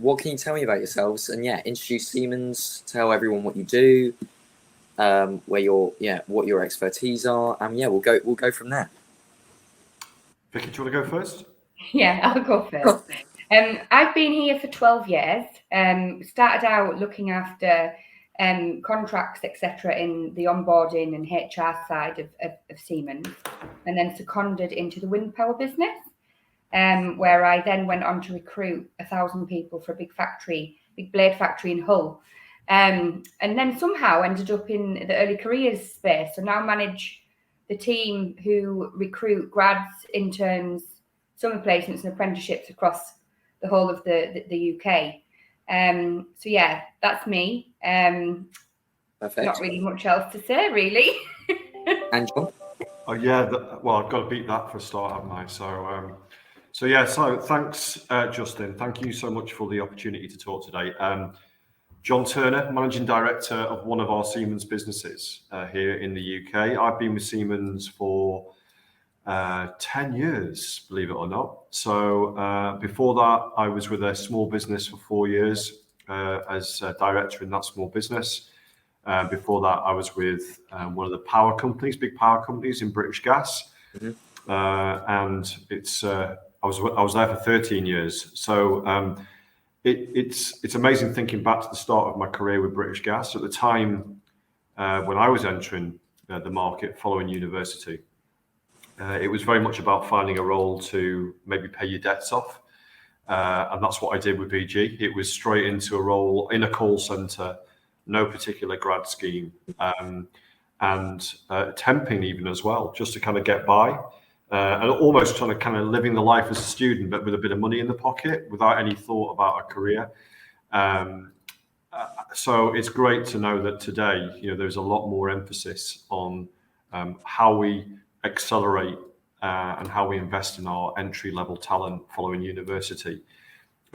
what can you tell me about yourselves? And yeah, introduce Siemens, tell everyone what you do, what your expertise are, and yeah, we'll go from there. Vicky, do you want to go first? Yeah, I'll go first. I've been here for 12 years. Started out looking after contracts, etc., in the onboarding and HR side of Siemens, and then seconded into the wind power business, where I then went on to recruit 1,000 people for a big blade factory in Hull, and then somehow ended up in the early careers space. So now manage the team who recruit grads, interns, summer placements and apprenticeships across the whole of the UK. So yeah, that's me. Perfect. Not really much else to say, really. And John? Oh yeah, well, I've got to beat that for a start, haven't I? So thanks, Justin. Thank you so much for the opportunity to talk today. John Turner, Managing Director of one of our Siemens businesses here in the UK. I've been with Siemens for 10 years, believe it or not. So before that, I was with a small business for 4 years as a director in that small business. Before that, I was with one of the power companies, big power companies in British Gas, and I was there for 13 years. So it's amazing thinking back to the start of my career with British Gas. At the time when I was entering the market following university, it was very much about finding a role to maybe pay your debts off, and that's what I did with BG. It was straight into a role in a call centre, no particular grad scheme, and temping even as well, just to kind of get by, and almost trying to kind of living the life as a student, but with a bit of money in the pocket without any thought about a career. So it's great to know that today, there's a lot more emphasis on how we accelerate and how we invest in our entry-level talent following university,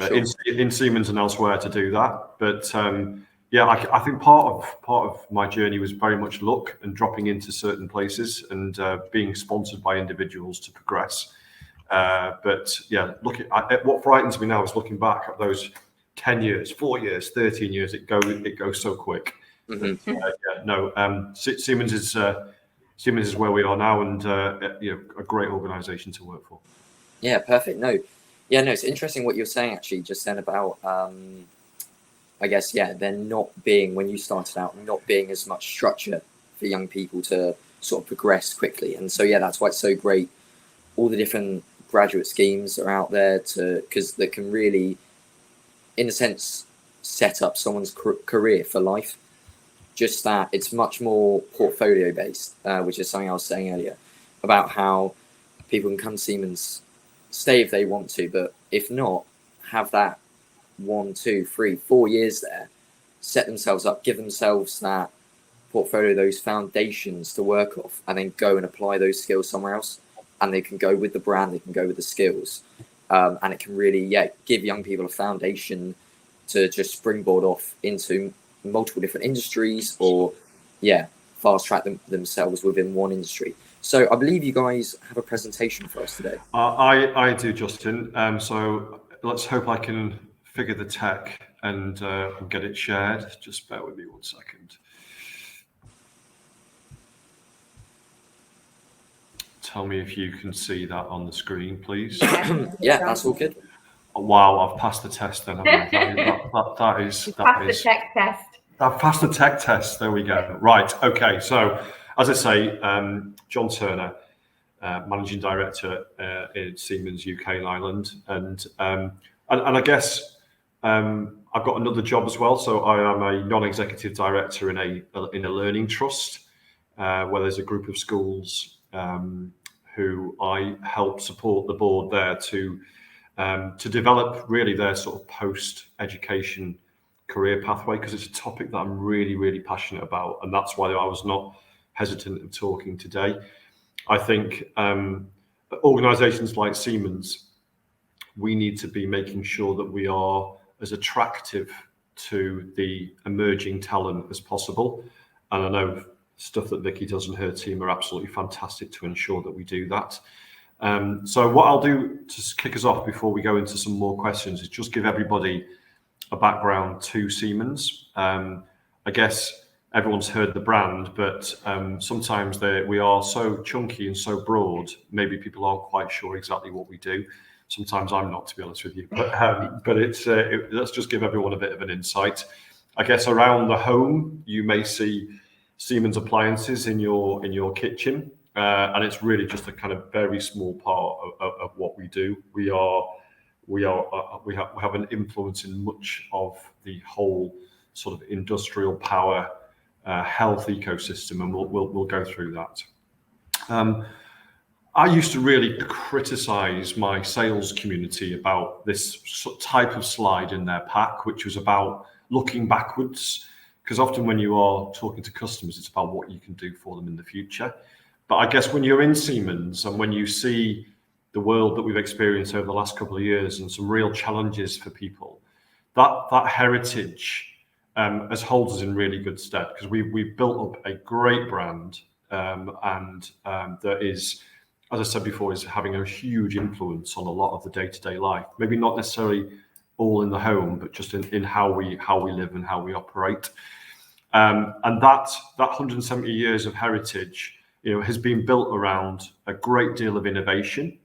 sure, in Siemens and elsewhere to do that. But I think part of my journey was very much luck and dropping into certain places and being sponsored by individuals to progress. But yeah, at what frightens me now is looking back at those 10 years, 4 years, 13 years. It goes so quick. Siemens is where we are now, and a great organisation to work for. Yeah, perfect. It's interesting what you're saying actually just then about I guess there not being, when you started out, not being as much structure for young people to sort of progress quickly. And so that's why it's so great. All the different graduate schemes are out there because that can really, in a sense, set up someone's career for life. Just that it's much more portfolio based, which is something I was saying earlier about how people can come to Siemens, stay if they want to, but if not, have that 1, 2, 3, 4 years there, set themselves up, give themselves that portfolio, those foundations to work off, and then go and apply those skills somewhere else. And they can go with the brand, they can go with the skills, and it can really give young people a foundation to just springboard off into multiple different industries, or fast track themselves within one industry. So I believe you guys have a presentation for us today. I do, Justin. So let's hope I can figure the tech and get it shared. Just bear with me 1 second. Tell me if you can see that on the screen, please. Yeah, that's all good. Wow, I've passed the test then. That is the tech test. I've passed the tech test. There we go. Right. Okay. So, as I say, John Turner, Managing Director in Siemens UK and Ireland, and I guess I've got another job as well. So I am a non-executive director in a learning trust where there's a group of schools who I help support the board there to develop really their sort of post-education career pathway, because it's a topic that I'm really, really passionate about, and that's why I was not hesitant in talking today. I think organisations like Siemens, we need to be making sure that we are as attractive to the emerging talent as possible, and I know stuff that Vicky does and her team are absolutely fantastic to ensure that we do that. So what I'll do to kick us off before we go into some more questions is just give everybody a background to Siemens. I guess everyone's heard the brand, but sometimes we are so chunky and so broad, maybe people aren't quite sure exactly what we do. Sometimes I'm not, to be honest with you, but let's just give everyone a bit of an insight. I guess around the home, you may see Siemens appliances in your kitchen, and it's really just a kind of very small part of what we do. We have an influence in much of the whole sort of industrial power health ecosystem, and we'll go through that. I used to really criticize my sales community about this type of slide in their pack, which was about looking backwards, because often when you are talking to customers, it's about what you can do for them in the future. But I guess when you're in Siemens and when you see the world that we've experienced over the last couple of years and some real challenges for people, that heritage has holds us in really good stead, because we've built up a great brand, and that is, as I said before, is having a huge influence on a lot of the day-to-day life. Maybe not necessarily all in the home, but just in how we live and how we operate. And that 170 years of heritage, has been built around a great deal of innovation,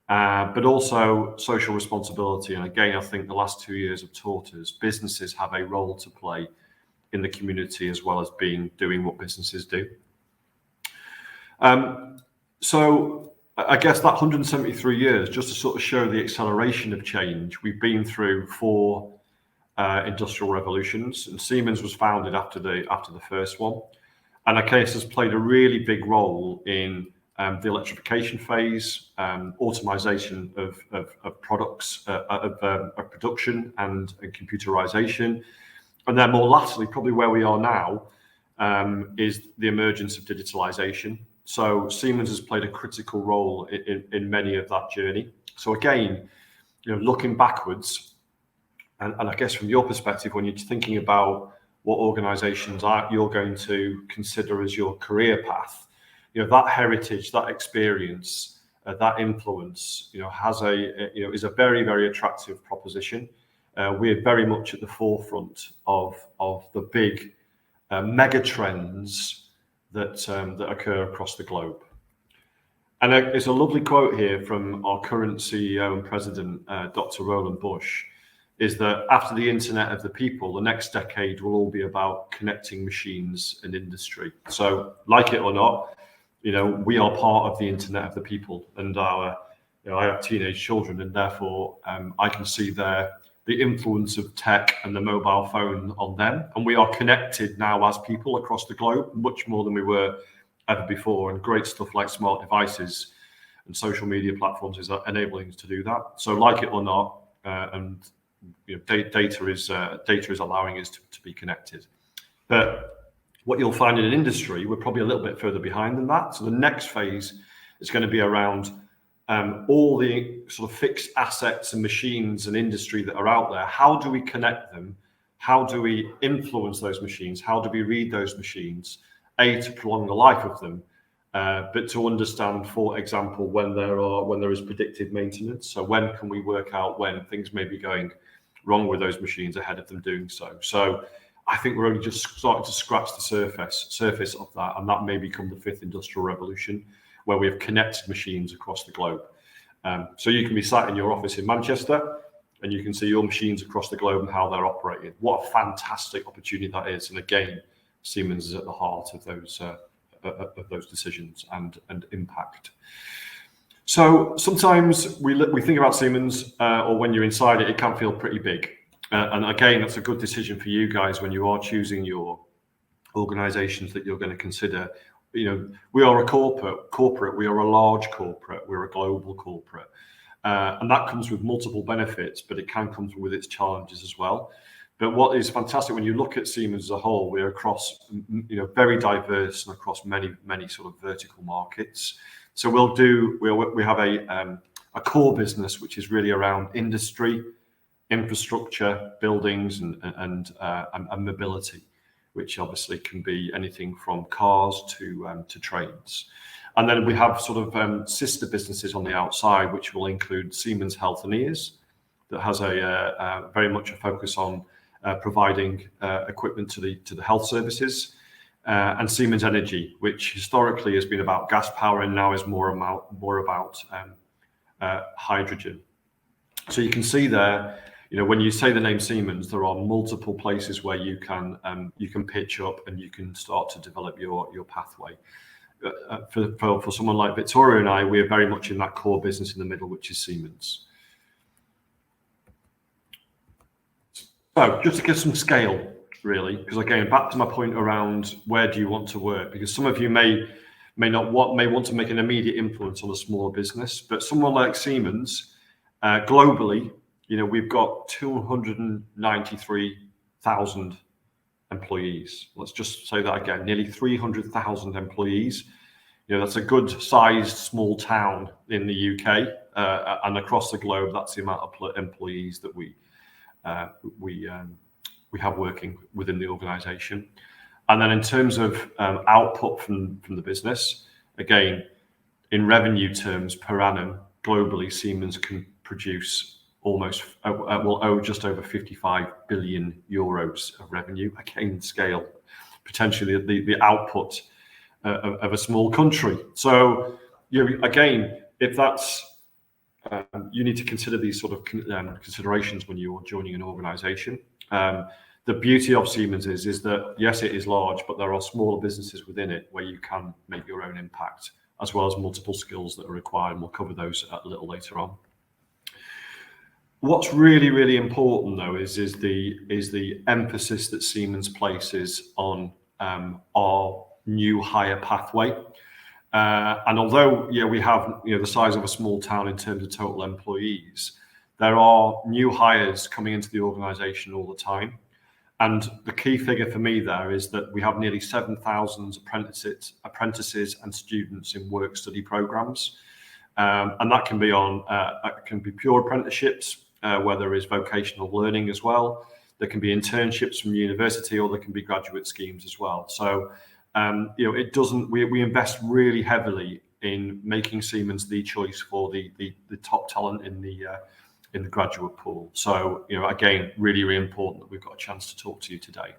but also social responsibility. And again, I think the last 2 years have taught us businesses have a role to play in the community as well as doing what businesses do. So I guess that 173 years, just to sort of show the acceleration of change, we've been through 4 industrial revolutions, and Siemens was founded after the first one, and our case has played a really big role in the electrification phase, automation of products, of production and computerization. And then more latterly, probably where we are now, is the emergence of digitalization. So Siemens has played a critical role in many of that journey. So again, looking backwards, and I guess from your perspective, when you're thinking about what organizations you're going to consider as your career path, that heritage, that experience, that influence, is a very, very attractive proposition. We're very much at the forefront of the big mega trends that occur across the globe. And there's a lovely quote here from our current CEO and president, Dr. Roland Bush, is that after the Internet of the People, the next decade will all be about connecting machines and industry. So, like it or not, we are part of the Internet of the People, and I have teenage children, and therefore I can see the influence of tech and the mobile phone on them. And we are connected now as people across the globe, much more than we were ever before. And great stuff like smart devices and social media platforms is enabling us to do that. So, like it or not, data is allowing us to be connected. But what you'll find in an industry, we're probably a little bit further behind than that. So the next phase is going to be around all the sort of fixed assets and machines and industry that are out there. How do we connect them? How do we influence those machines? How do we read those machines? To prolong the life of them, but to understand, for example, when there is predictive maintenance. So when can we work out when things may be going wrong with those machines ahead of them doing so? So I think we're only just starting to scratch the surface of that, and that may become the 5th industrial revolution, where we have connected machines across the globe. So you can be sat in your office in Manchester, and you can see your machines across the globe and how they're operating. What a fantastic opportunity that is! And again, Siemens is at the heart of those decisions and impact. So sometimes we think about Siemens, or when you're inside it, it can feel pretty big. And again, that's a good decision for you guys when you are choosing your organizations that you're going to consider. We are a corporate, we are a large corporate, we're a global corporate. And that comes with multiple benefits, but it can come with its challenges as well. But what is fantastic when you look at Siemens as a whole, we're across, very diverse and across many sort of vertical markets. So we have a core business which is really around industry, infrastructure, buildings, and mobility, which obviously can be anything from cars to trains. And then we have sort of sister businesses on the outside, which will include Siemens Healthineers, that has a very much a focus on providing equipment to the health services, and Siemens Energy, which historically has been about gas power and now is more about hydrogen. So you can see there, when you say the name Siemens, there are multiple places where you can pitch up and you can start to develop your pathway. For someone like Victoria and I, we are very much in that core business in the middle, which is Siemens. So just to give some scale, really, because again, back to my point around where do you want to work, because some of you may want to make an immediate influence on a smaller business, but someone like Siemens, globally, we've got 293,000 employees. Let's just say that again, nearly 300,000 employees. That's a good sized small town in the UK, and across the globe, that's the amount of employees that we have working within the organization. And then in terms of output from the business, again, in revenue terms per annum, globally, Siemens can produce just over 55 billion euros of revenue. Again, scale, potentially the output of a small country. So, again, if that's you need to consider these sort of considerations when you're joining an organization. The beauty of Siemens is that, yes, it is large, but there are smaller businesses within it where you can make your own impact, as well as multiple skills that are required. And we'll cover those a little later on. What's really, really important, though, is the emphasis that Siemens places on our new hire pathway. And although we have the size of a small town in terms of total employees, there are new hires coming into the organisation all the time. And the key figure for me there is that we have nearly 7,000 apprentices and students in work-study programmes, and that can be pure apprenticeships, where there is vocational learning as well. There can be internships from university, or there can be graduate schemes as well. So we invest really heavily in making Siemens the choice for the top talent in the graduate pool. So, again, really, really important that we've got a chance to talk to you today.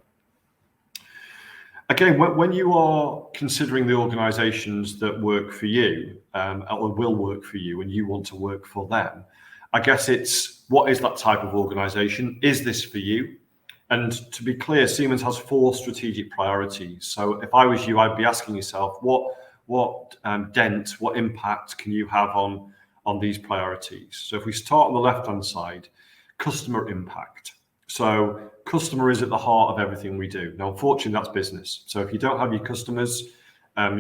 Again, when you are considering the organisations that work for you, or will work for you, and you want to work for them, I guess it's, what is that type of organisation? Is this for you? And to be clear, Siemens has 4 strategic priorities. So if I was you, I'd be asking yourself, what impact can you have on these priorities? So if we start on the left-hand side, customer impact. So customer is at the heart of everything we do. Now, unfortunately, that's business. So if you don't have your customers,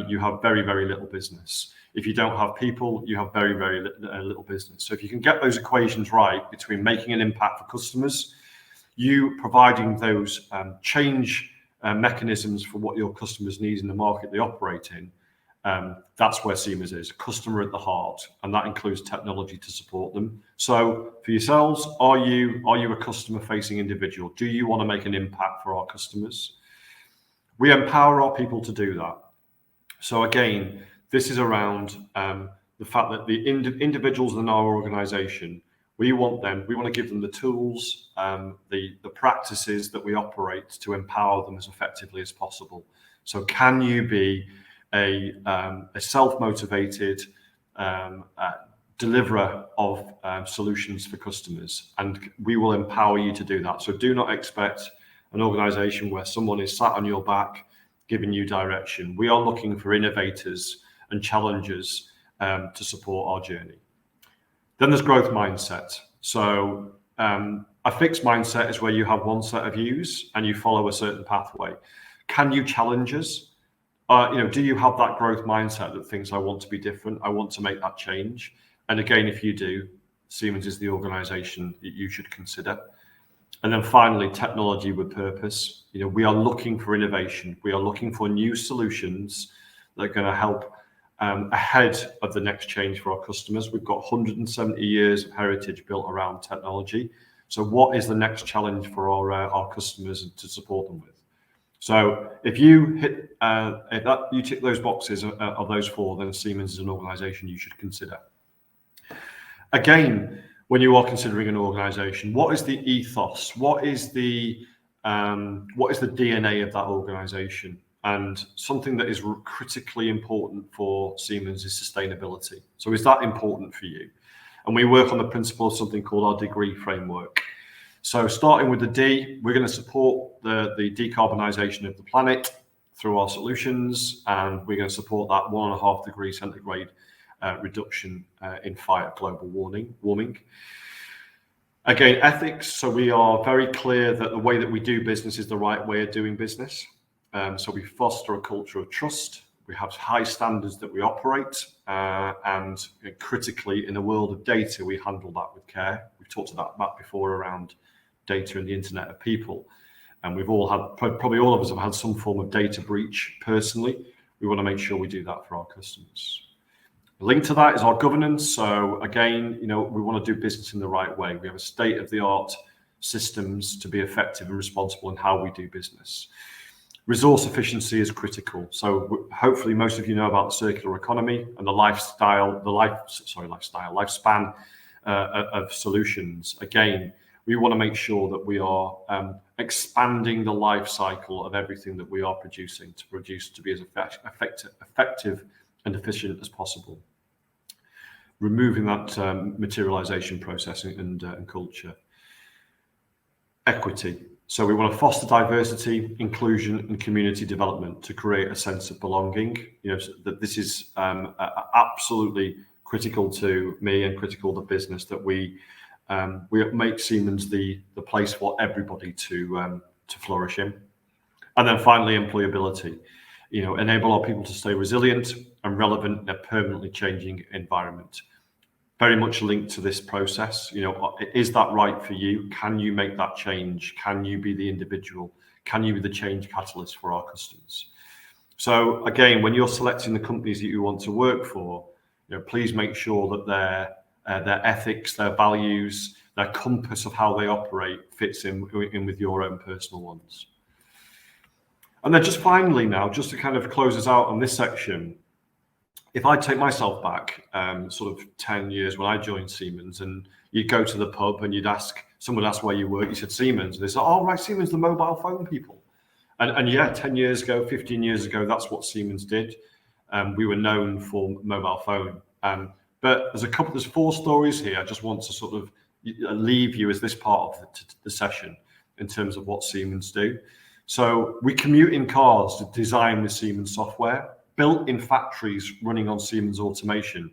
you have very, very little business. If you don't have people, you have very, very little business. So if you can get those equations right between making an impact for customers, you providing those change mechanisms for what your customers need in the market they operate in, that's where Siemens is, customer at the heart, and that includes technology to support them. So for yourselves, are you a customer-facing individual? Do you want to make an impact for our customers? We empower our people to do that. So again, this is around the fact that the individuals in our organisation, we want to give them the tools, the practices that we operate to empower them as effectively as possible. So can you be a self-motivated deliverer of solutions for customers? And we will empower you to do that. So do not expect an organisation where someone is sat on your back giving you direction. We are looking for innovators and challengers to support our journey. Then there's growth mindset. So a fixed mindset is where you have one set of views and you follow a certain pathway. Can you challenge us? Do you have that growth mindset that thinks, I want to be different, I want to make that change? And again, if you do, Siemens is the organisation that you should consider. And then finally, technology with purpose. We are looking for innovation. We are looking for new solutions that are going to help ahead of the next change for our customers. We've got 170 years of heritage built around technology. So what is the next challenge for our customers to support them with? So if you you tick those boxes of those 4, then Siemens is an organisation you should consider. Again, when you are considering an organization? What is the ethos? What is the DNA of that organization? And something that is critically important for Siemens is sustainability. So is that important for you? And we work on the principle of something called our degree framework. So starting with the D, we're going to support the decarbonisation of the planet through our solutions, and we're going to support that 1.5 degree centigrade reduction in fight global warming. Again, ethics. So we are very clear that the way that we do business is the right way of doing business. So we foster a culture of trust. We have high standards that we operate, and critically, in a world of data, we handle that with care. We've talked about that before around data and the Internet of People, and we've all had, probably all of us have had some form of data breach personally. We want to make sure we do that for our customers. Linked to that is our governance. So again, we want to do business in the right way. We have a state-of-the-art systems to be effective and responsible in how we do business. Resource efficiency is critical. So hopefully most of you know about the circular economy and the lifespan of solutions. Again, we want to make sure that we are expanding the life cycle of everything that we are producing to be as effective and efficient as possible. Removing that materialization processing and culture. Equity. So we want to foster diversity, inclusion, and community development to create a sense of belonging. That this is absolutely critical to me and critical to business, that we make Siemens the place for everybody to flourish in. And then finally, employability. Enable our people to stay resilient and relevant in a permanently changing environment. Very much linked to this process. Is that right for you? Can you make that change? Can you be the individual? Can you be the change catalyst for our customers? So again, when you're selecting the companies that you want to work for, please make sure that their ethics, their values, their compass of how they operate fits in with your own personal ones. And then just finally now, just to kind of close us out on this section, if I take myself back sort of 10 years when I joined Siemens, and you'd go to the pub and someone would ask where you work, you said Siemens, and they said, oh, right, Siemens, the mobile phone people. And yeah, 10 years ago, 15 years ago, that's what Siemens did. We were known for mobile phone. But there's 4 stories here. I just want to sort of leave you as this part of the session in terms of what Siemens do. So we commute in cars to design with Siemens software, built in factories running on Siemens automation,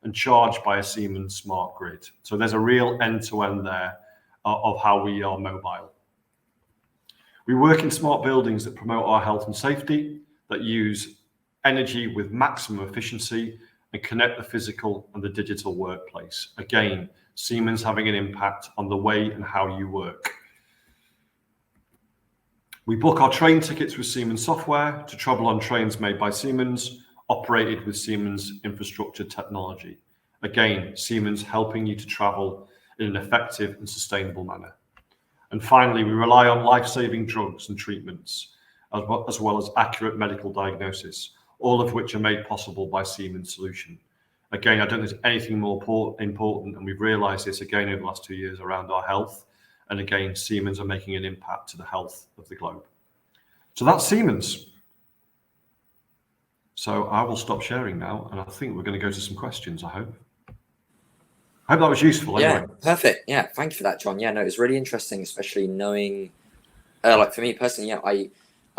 and charged by a Siemens smart grid. So there's a real end-to-end there of how we are mobile. We work in smart buildings that promote our health and safety, that use energy with maximum efficiency, and connect the physical and the digital workplace. Again, Siemens having an impact on the way and how you work. We book our train tickets with Siemens software to travel on trains made by Siemens, operated with Siemens infrastructure technology. Again, Siemens helping you to travel in an effective and sustainable manner. And finally, we rely on life-saving drugs and treatments, as well as accurate medical diagnosis, all of which are made possible by Siemens solution. Again, I don't think there's anything more important, and we've realized this again over the last 2 years around our health. And again, Siemens are making an impact to the health of the globe. So that's Siemens. So I will stop sharing now, and I think we're going to go to some questions, I hope. I hope that was useful. Anyway. Yeah, perfect. Yeah, thank you for that, John. Yeah, no, it's really interesting, especially knowing, like for me personally, I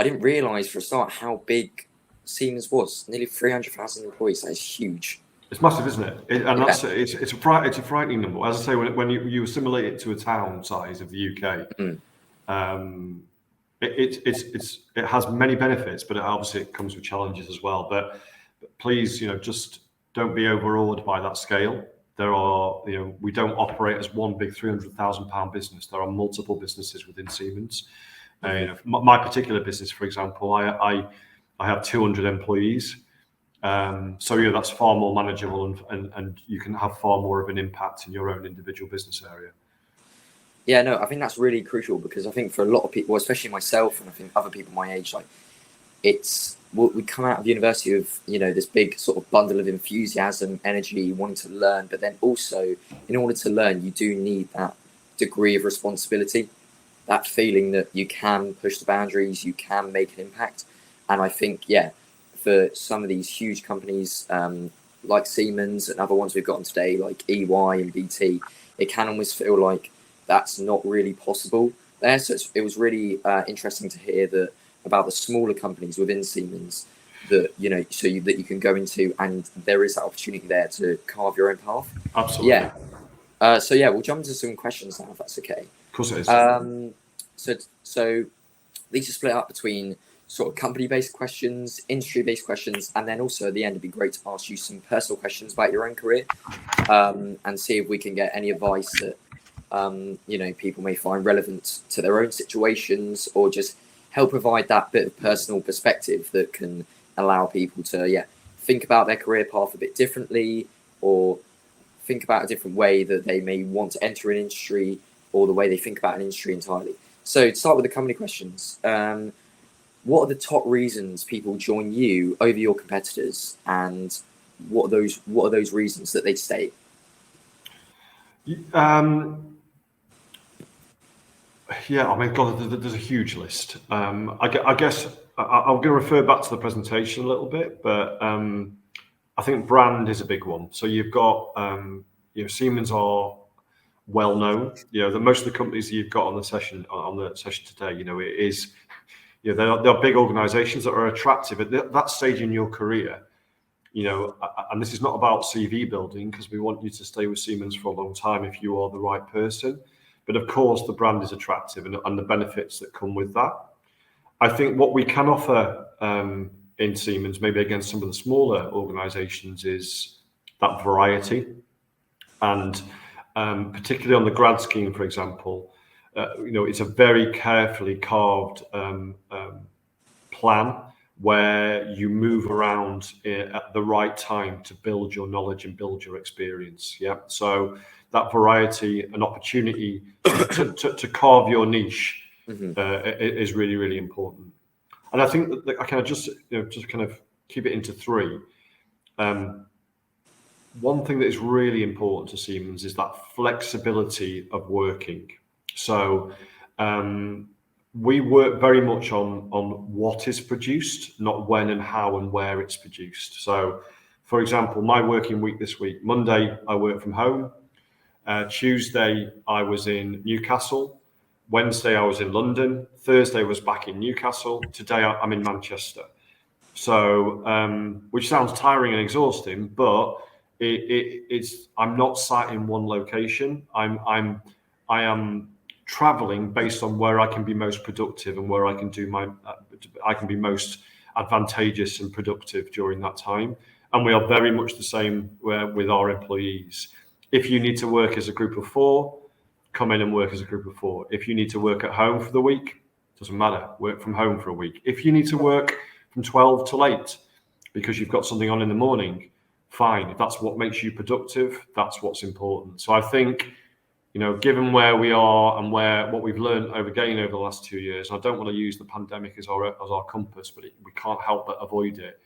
didn't realize for a start how big Siemens was. Nearly 300,000 employees. That is huge. It's massive, isn't it? It's a frightening number. As I say, when you assimilate it to a town size of the UK, it has many benefits, but obviously it comes with challenges as well. But please, just don't be overawed by that scale. There are, we don't operate as one big £300,000 business. There are multiple businesses within Siemens. My particular business, for example, I have 200 employees. So that's far more manageable, and you can have far more of an impact in your own individual business area. Yeah, no, I think that's really crucial, because I think for a lot of people, especially myself, and I think other people my age, like it's we come out of university with, you know, this big sort of bundle of enthusiasm, energy, wanting to learn, but then also in order to learn, you do need that degree of responsibility, that feeling that you can push the boundaries, you can make an impact. And I think, yeah, for some of these huge companies like Siemens and other ones we've gotten today, like EY and BT, it can almost feel like that's not really possible there. So it was really interesting to hear that about the smaller companies within Siemens that, you know, that you can go into, and there is that opportunity there to carve your own path. Absolutely. Yeah. So yeah, we'll jump into some questions now, if that's okay. Of course it is. So these are split up between sort of company-based questions, industry-based questions, and then also at the end, it'd be great to ask you some personal questions about your own career, and see if we can get any advice that you know, people may find relevant to their own situations, or just help provide that bit of personal perspective that can allow people to think about their career path a bit differently, or think about a different way that they may want to enter an industry, or the way they think about an industry entirely. So to start with the company questions, what are the top reasons people join you over your competitors, and what are those reasons that they state? Yeah, I mean, God, there's a huge list. I guess I'm going to refer back to the presentation a little bit, but I think brand is a big one. So you've got, you know, Siemens are well known. You know, most of the companies that you've got on the session today, you know, it is, you know, they're big organisations that are attractive at that stage in your career. You know, and this is not about CV building, because we want you to stay with Siemens for a long time if you are the right person. But of course, the brand is attractive, and the benefits that come with that. I think what we can offer in Siemens, maybe against some of the smaller organisations, is that variety. And particularly on the grad scheme, for example, you know, it's a very carefully carved plan where you move around at the right time to build your knowledge and build your experience. Yeah. So that variety and opportunity to carve your niche is really, really important. And I think that I kind of just kind of keep it into three. One thing that is really important to Siemens is that flexibility of working. So we work very much on what is produced, not when and how and where it's produced. So, for example, my working week this week, Monday, I work from home. Tuesday, I was in Newcastle. Wednesday, I was in London. Thursday, I was back in Newcastle. Today, I'm in Manchester. So, which sounds tiring and exhausting, but it's. I'm not sat in one location. I am traveling based on where I can be most productive and where I can do I can be most advantageous and productive during that time. And we are very much the same with our employees. If you need to work as a group of 4, come in and work as a group of 4. If you need to work at home for the week, doesn't matter, work from home for a week. If you need to work from 12 till 8 because you've got something on in the morning, fine. If that's what makes you productive, that's what's important. So I think, you know, given where we are and what we've learned over the last 2 years, and I don't want to use the pandemic as our compass, but we can't help but avoid it.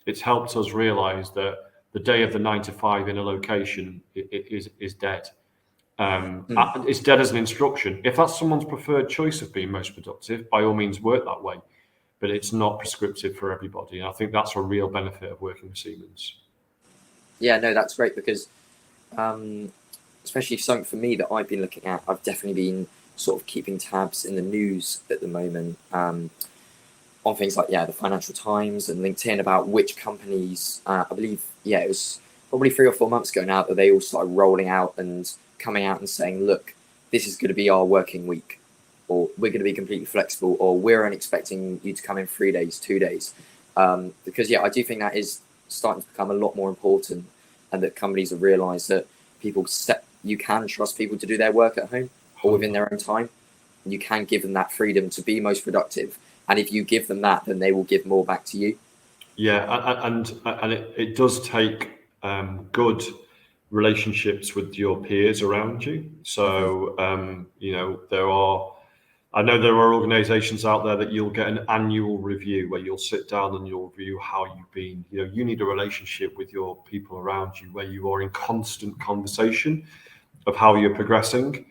It's helped us realise that the day of the 9 to 5 in a location is dead. It's dead as an instruction. If that's someone's preferred choice of being most productive, by all means work that way. But it's not prescriptive for everybody. And I think that's a real benefit of working with Siemens. Yeah, no, that's great, because especially something for me that I've been looking at, I've definitely been sort of keeping tabs in the news at the moment on things like, the Financial Times and LinkedIn about which companies, I believe, it was probably 3 or 4 months ago now that they all started rolling out and coming out and saying, look, this is going to be our working week, or we're going to be completely flexible, or we're only expecting you to come in 3 days, 2 days. Because, I do think that is starting to become a lot more important, and that companies have realised that you can trust people to do their work at home or within their own time. You can give them that freedom to be most productive. And if you give them that, then they will give more back to you. Yeah, and it does take good relationships with your peers around you. So, you know, I know there are organizations out there that you'll get an annual review where you'll sit down and you'll review how you've been. You need a relationship with your people around you where you are in constant conversation of how you're progressing.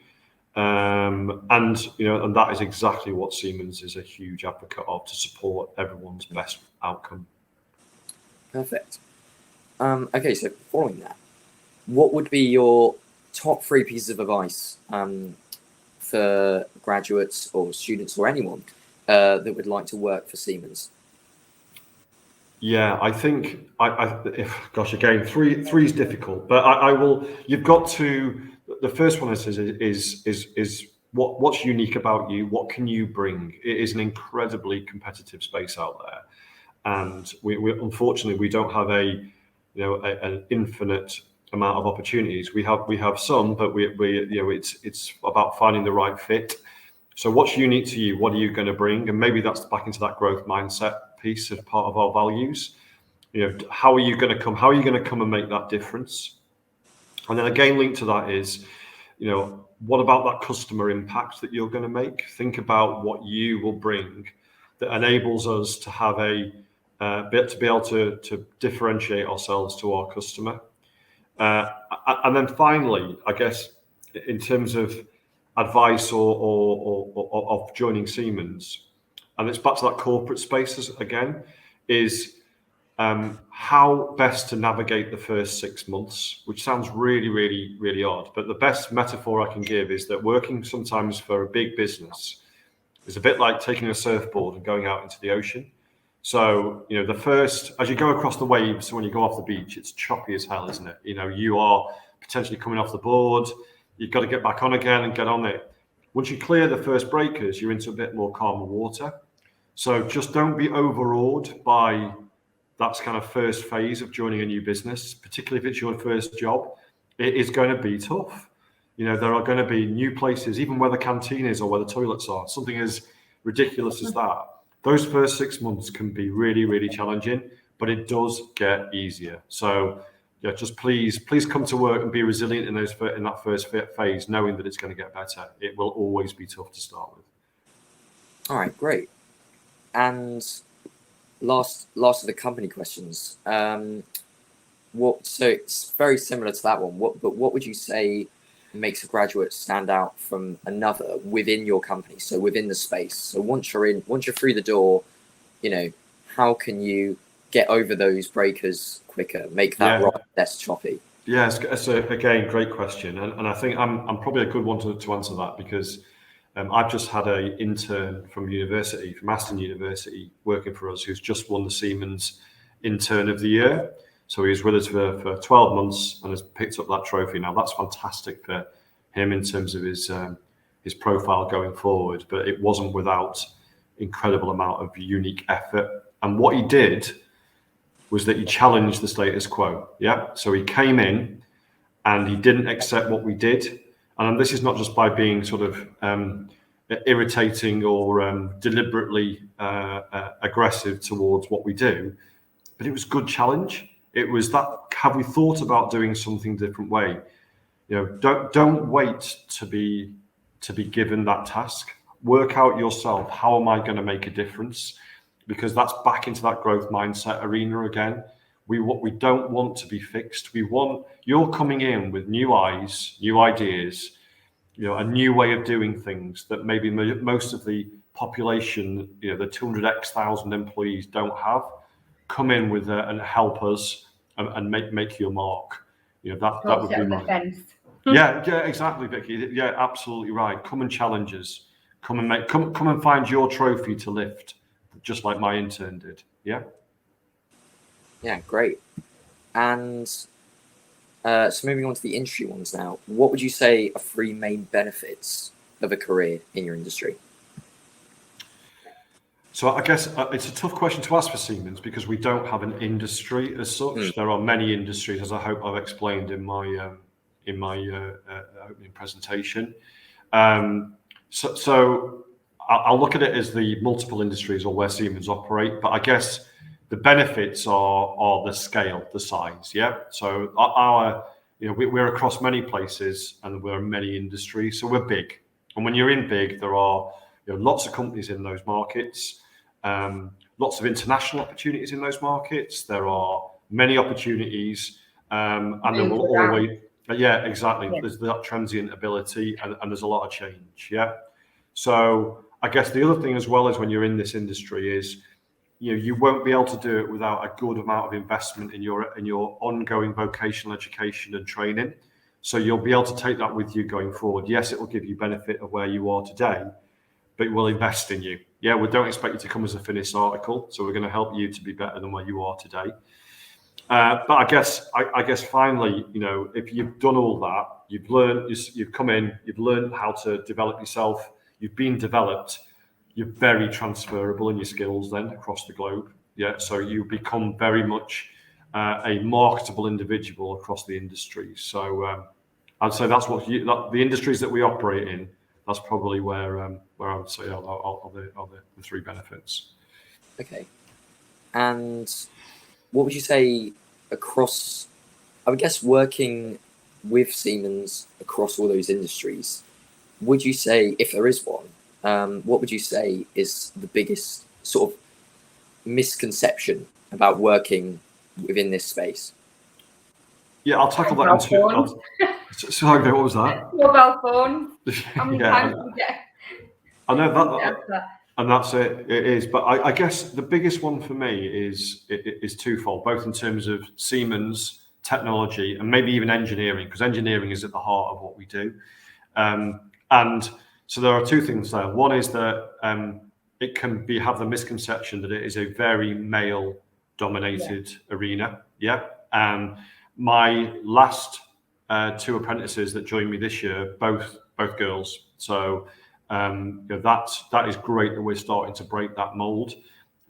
And that is exactly what Siemens is a huge advocate of, to support everyone's best outcome. Perfect. Okay, so following that, what would be your top 3 pieces of advice for graduates or students or anyone that would like to work for Siemens? Yeah, I think again, three is difficult, but I will. You've got to. The first one is what's unique about you. What can you bring? It is an incredibly competitive space out there, and we unfortunately we don't have an infinite amount of opportunities. We have some, but it's about finding the right fit. So what's unique to you? What are you going to bring? And maybe that's back into that growth mindset piece as part of our values. How are you going to come? How are you going to come and make that difference? And then again, linked to that is, what about that customer impact that you're going to make? Think about what you will bring that enables us to have to be able to differentiate ourselves to our customer. And then finally, I guess, in terms of advice or of joining Siemens, and it's back to that corporate spaces again, is how best to navigate the first 6 months, which sounds really, really, really odd. But the best metaphor I can give is that working sometimes for a big business is a bit like taking a surfboard and going out into the ocean. So, the first, as you go across the waves, when you go off the beach, it's choppy as hell, isn't it? You are potentially coming off the board. You've got to get back on again and get on it. Once you clear the first breakers, you're into a bit more calmer water. So just don't be overawed by that kind of first phase of joining a new business, particularly if it's your first job. It is going to be tough. There are going to be new places, even where the canteen is or where the toilets are, something as ridiculous as that. Those first 6 months can be really, really challenging, but it does get easier. So just please come to work and be resilient in that first phase, knowing that it's going to get better. It will always be tough to start with. All right, great. And last of the company questions. So it's very similar to that one. What would you say makes a graduate stand out from another within your company? So within the space. So once you're through the door, how can you get over those breakers quicker, make that ride less choppy? Yeah, it's again, great question. And I think I'm probably a good one to answer that, because I've just had an intern from Aston University, working for us, who's just won the Siemens Intern of the Year. So he was with us for 12 months and has picked up that trophy. Now, that's fantastic for him in terms of his profile going forward, but it wasn't without incredible amount of unique effort. And what he did was that he challenged the status quo. Yeah. So he came in and he didn't accept what we did. And this is not just by being sort of irritating or deliberately aggressive towards what we do, but it was good challenge. It was that, have we thought about doing something different way? Don't wait to be given that task. Work out yourself. How am I going to make a difference? Because that's back into that growth mindset arena again. We don't want to be fixed. You're coming in with new eyes, new ideas, a new way of doing things that maybe most of the population, the 200,000 employees don't have. Come in with and help us and make your mark. That would be my. Yeah, exactly, Vicky. Yeah, absolutely right. Come and challenge us. Come and find your trophy to lift, just like my intern did. Yeah. Yeah, great. And so moving on to the industry ones now, what would you say are 3 main benefits of a career in your industry? So I guess it's a tough question to ask for Siemens, because we don't have an industry as such. There are many industries, as I hope I've explained in my opening presentation. So I'll look at it as the multiple industries or where Siemens operate, but I guess the benefits are the scale, the size. Yeah. So we're across many places and we're in many industries, so we're big. And when you're in big, there are lots of companies in those markets, lots of international opportunities in those markets. There are many opportunities, and there will always, exactly. Yeah. There's that transient ability, and there's a lot of change. Yeah. So I guess the other thing as well is when you're in this industry is, you won't be able to do it without a good amount of investment in your ongoing vocational education and training. So you'll be able to take that with you going forward. Yes, it will give you benefit of where you are today, but we'll invest in you. Yeah, we don't expect you to come as a finished article. So we're going to help you to be better than where you are today. But I guess finally, if you've done all that, you've learned, you've come in, you've learned how to develop yourself, you've been developed, you're very transferable in your skills then across the globe. Yeah, so you become very much a marketable individual across the industry. So I'd say that's the industries that we operate in. That's probably where I would say are the three benefits. Okay, and what would you say across, I would guess, working with Siemens across all those industries? Would you say, if there is one, what would you say is the biggest sort of misconception about working within this space? Yeah, I'll tackle that in two. Sorry, what was that? Mobile phone. How many times do you get? I know that, and that's it. It is, but I guess the biggest one for me is twofold, both in terms of Siemens technology and maybe even engineering, because engineering is at the heart of what we do. And so there are two things there. One is that it can have the misconception that it is a very male-dominated arena. Yeah. My last two apprentices that joined me this year, both girls. So that is great that we're starting to break that mold.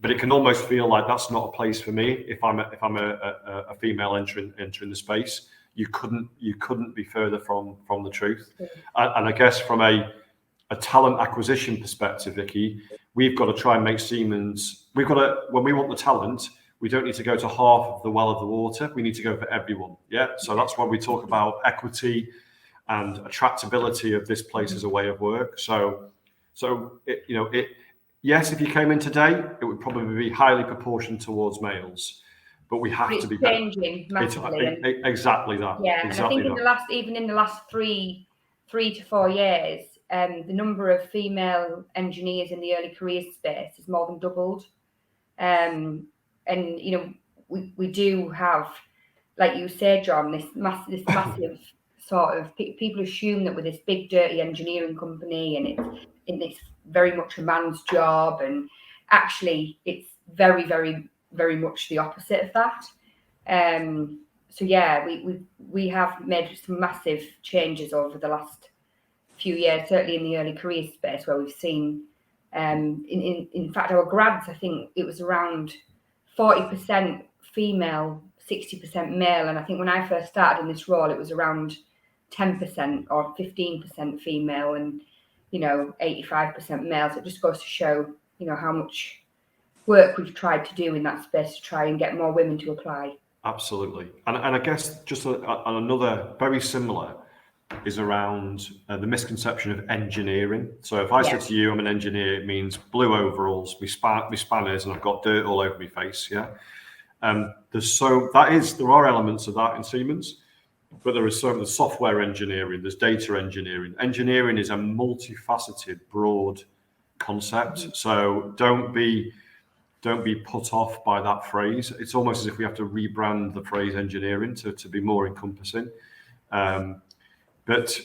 But it can almost feel like that's not a place for me if I'm a female entering the space. You couldn't be further from the truth. And I guess from a talent acquisition perspective, Vicky, we've got to try and make Siemens. When we want the talent, we don't need to go to half of the well of the water. We need to go for everyone. Yeah. So that's why we talk about equity and attractability of this place as a way of work. So yes, if you came in today, it would probably be highly proportioned towards males. But we have to be changing massively. Exactly that. Yeah, exactly and I think in the last 3 to 4 years, the number of female engineers in the early careers space has more than doubled. And we do have, like you said, John, this massive sort of people assume that we're this big dirty engineering company and it's very much a man's job, and actually it's very, very, very much the opposite of that. So yeah, we have made some massive changes over the last few years, certainly in the early career space, where we've seen in fact our grads, I think it was around 40% female, 60% male, and I think when I first started in this role it was around 10% or 15% female and 85% male. So it just goes to show how much work we've tried to do in that space to try and get more women to apply. Absolutely. And I guess just another very similar is around the misconception of engineering. So if I said to you I'm an engineer, it means blue overalls, me spanners, and I've got dirt all over my face. Yeah. There are elements of that in Siemens, but there is some software engineering, there's data engineering. Engineering is a multifaceted, broad concept. Mm-hmm. So don't be put off by that phrase. It's almost as if we have to rebrand the phrase engineering to be more encompassing. But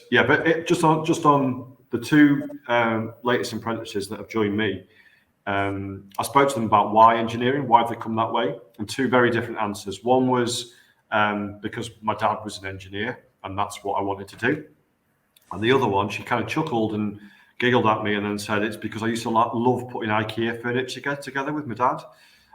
just on the two latest apprentices that have joined me, I spoke to them about why engineering, why have they come that way, and two very different answers. One was because my dad was an engineer and that's what I wanted to do. And the other one, she kind of chuckled and giggled at me and then said, it's because I used to love putting IKEA furniture together with my dad.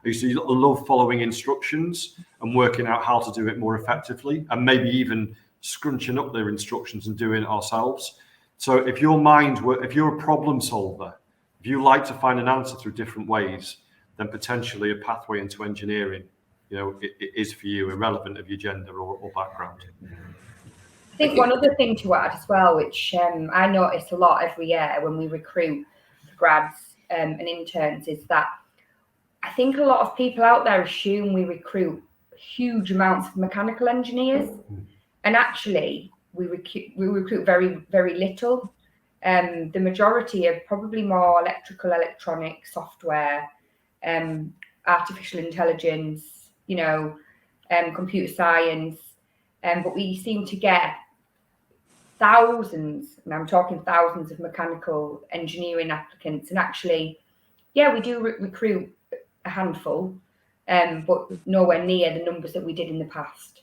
I used to love following instructions and working out how to do it more effectively, and maybe even scrunching up their instructions and doing it ourselves. So if you're a problem solver, if you like to find an answer through different ways, then potentially a pathway into engineering, it is for you, irrelevant of your gender or background. I think one other thing to add as well, which I notice a lot every year when we recruit for grads and interns is that I think a lot of people out there assume we recruit huge amounts of mechanical engineers, and actually we recruit very, very little. The majority are probably more electrical, electronic, software, artificial intelligence, computer science, but we seem to get thousands, and I'm talking thousands of mechanical engineering applicants, and actually, yeah, we do recruit a handful, but nowhere near the numbers that we did in the past.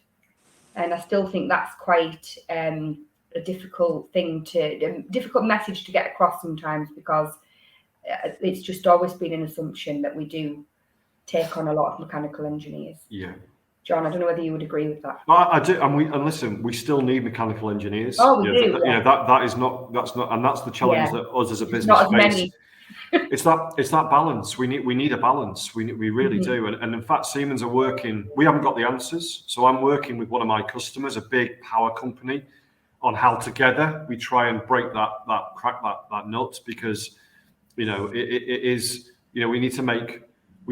And I still think that's quite a difficult difficult message to get across sometimes, because it's just always been an assumption that we do take on a lot of mechanical engineers. Yeah. John, I don't know whether you would agree with that. I do, and listen, we still need mechanical engineers. Oh, we do. That's not, and that's the challenge that us as a business not as face. Many. It's that balance. We need a balance. We really do. And in fact, Siemens are working. We haven't got the answers, so I'm working with one of my customers, a big power company, on how together we try and break crack that nut, because it is, we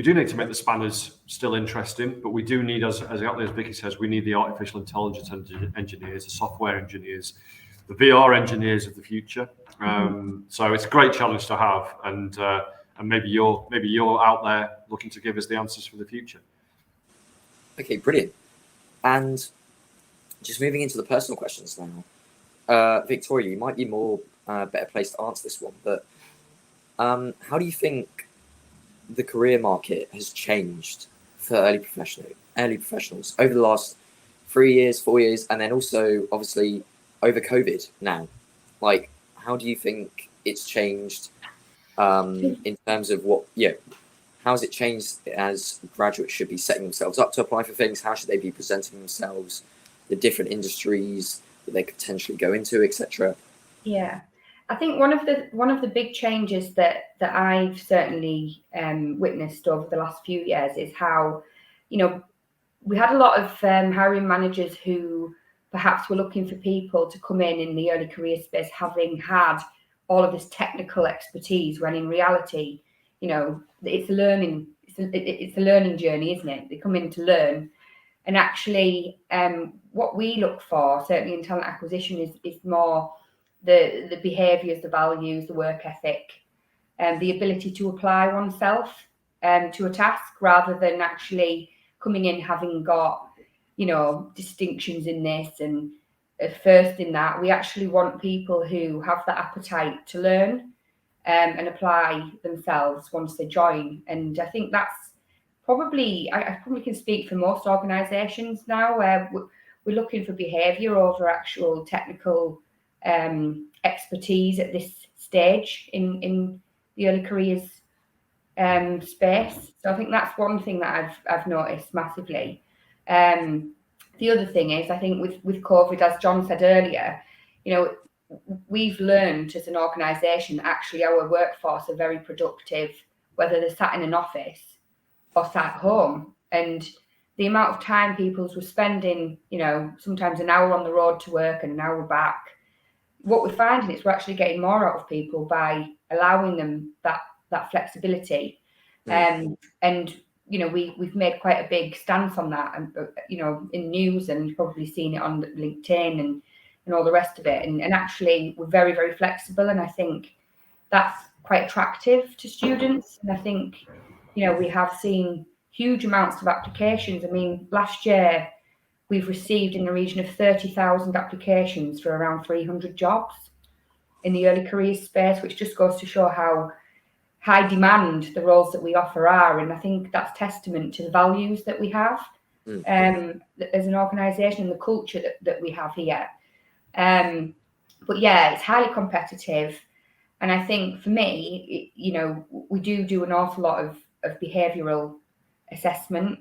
do need to make the spanners still interesting, but we do need, as Vicky says, we need the artificial intelligence engineers, the software engineers, the VR engineers of the future. So it's a great challenge to have, and maybe you're out there looking to give us the answers for the future. Okay, brilliant. And just moving into the personal questions now, Victoria, you might be more better placed to answer this one, but how do you think the career market has changed for early professionals over the last 3 years, 4 years, and then also obviously over COVID now? Like, how do you think it's changed in terms of how has it changed as graduates should be setting themselves up to apply for things? How should they be presenting themselves, the different industries that they could potentially go into, etc.? Yeah. I think one of the big changes that I've certainly witnessed over the last few years is how, we had a lot of hiring managers who perhaps were looking for people to come in the early career space, having had all of this technical expertise, when in reality, it's a learning journey, isn't it? They come in to learn. And actually, what we look for, certainly in talent acquisition, is more the behaviours, the values, the work ethic, and the ability to apply oneself to a task, rather than actually coming in having got, distinctions in this and first in that. We actually want people who have that appetite to learn and apply themselves once they join. And I think that's probably, I probably can speak for most organisations now, where we're looking for behaviour over actual technical expertise at this stage in the early careers space. So I think that's one thing that I've noticed massively. The other thing is, I think with COVID, as John said earlier, we've learned as an organisation, actually our workforce are very productive, whether they're sat in an office or sat at home. And the amount of time people were spending, sometimes an hour on the road to work and an hour back, what we're finding is we're actually getting more out of people by allowing them that flexibility. And we've made quite a big stance on that, and in news, and you've probably seen it on LinkedIn and all the rest of it. And actually, we're very, very flexible, and I think that's quite attractive to students. And I think we have seen huge amounts of applications. I mean, last year we've received in the region of 30,000 applications for around 300 jobs in the early careers space, which just goes to show how high demand the roles that we offer are. And I think that's testament to the values that we have as an organisation, and the culture that we have here. But yeah, it's highly competitive. And I think for me, we do an awful lot of behavioural assessment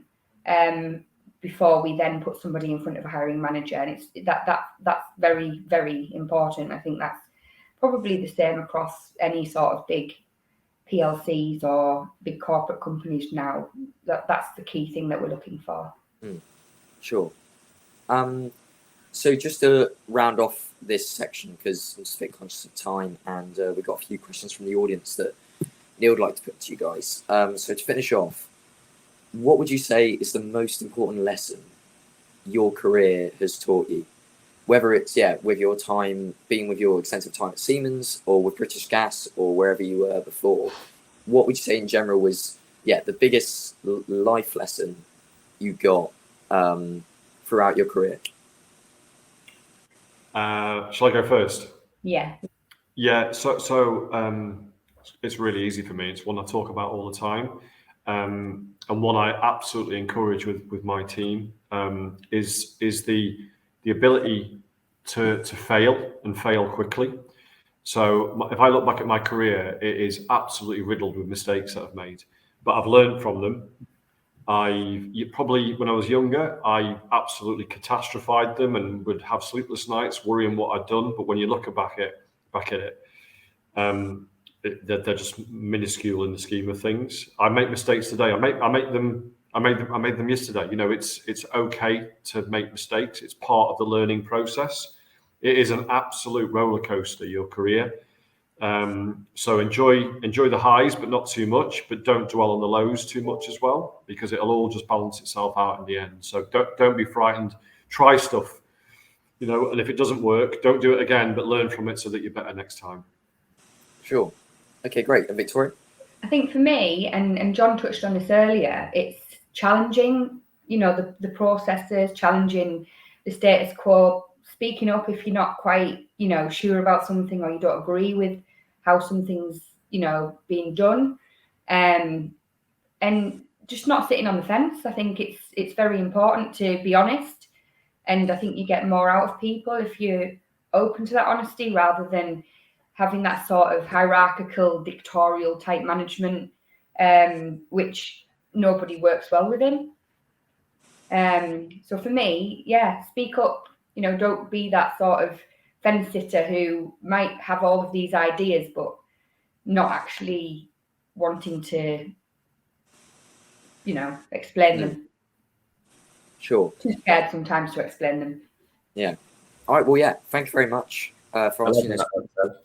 before we then put somebody in front of a hiring manager. And it's that's very, very important. I think that's probably the same across any sort of big PLCs or big corporate companies now. That's the key thing that we're looking for. Sure. So just to round off this section, because I'm just a bit conscious of time, and we've got a few questions from the audience that Neil would like to put to you guys. So to finish off, what would you say is the most important lesson your career has taught you? Whether it's with your time, being with your extensive time at Siemens or with British Gas or wherever you were before, what would you say in general was the biggest life lesson you got throughout your career? Shall I go first? Yeah. Yeah. So it's really easy for me. It's one I talk about all the time, and one I absolutely encourage with my team is the ability to fail and fail quickly. So if I look back at my career, it is absolutely riddled with mistakes that I've made, but I've learned from them. Probably when I was younger, I absolutely catastrophized them and would have sleepless nights worrying what I'd done. But when you look back at it, they're just minuscule in the scheme of things. I make mistakes today. I made them yesterday. You know, it's okay to make mistakes. It's part of the learning process. It is an absolute roller coaster, your career. So enjoy the highs, but not too much. But don't dwell on the lows too much as well, because it'll all just balance itself out in the end. So don't be frightened. Try stuff, you know, and if it doesn't work, don't do it again, but learn from it so that you're better next time. Sure. Okay, great. And Victoria? I think for me, and John touched on this earlier, it's challenging, you know, the processes, challenging the status quo, speaking up if you're not quite, you know, sure about something or you don't agree with how something's, you know, being done, and just not sitting on the fence. I think it's very important to be honest, and I think you get more out of people if you're open to that honesty rather than having that sort of hierarchical, dictatorial type management, which nobody works well within. So for me, speak up. You know, don't be that sort of fence sitter who might have all of these ideas, but not actually wanting to, you know, explain them. Sure. Too scared sometimes to explain them. Yeah. All right. Well, thank you very much for answering this.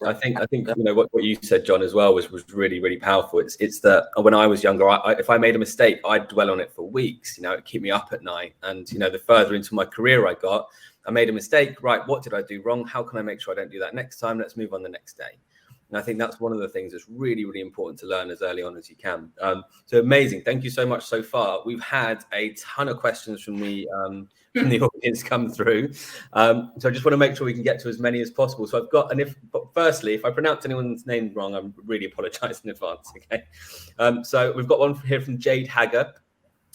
I think you know what you said, John, as well was really, really powerful. It's that when I was younger, if I made a mistake, I'd dwell on it for weeks. You know, it'd keep me up at night. And you know, the further into my career I got, I made a mistake. Right, what did I do wrong? How can I make sure I don't do that next time? Let's move on the next day. And I think that's one of the things that's really, really important to learn as early on as you can. So amazing. Thank you so much so far. We've had a ton of questions from the audience come through. So I just want to make sure we can get to as many as possible. So I've got, firstly, if I pronounce anyone's name wrong, I'm really apologize in advance. Okay. So we've got one here from Jade Hagger.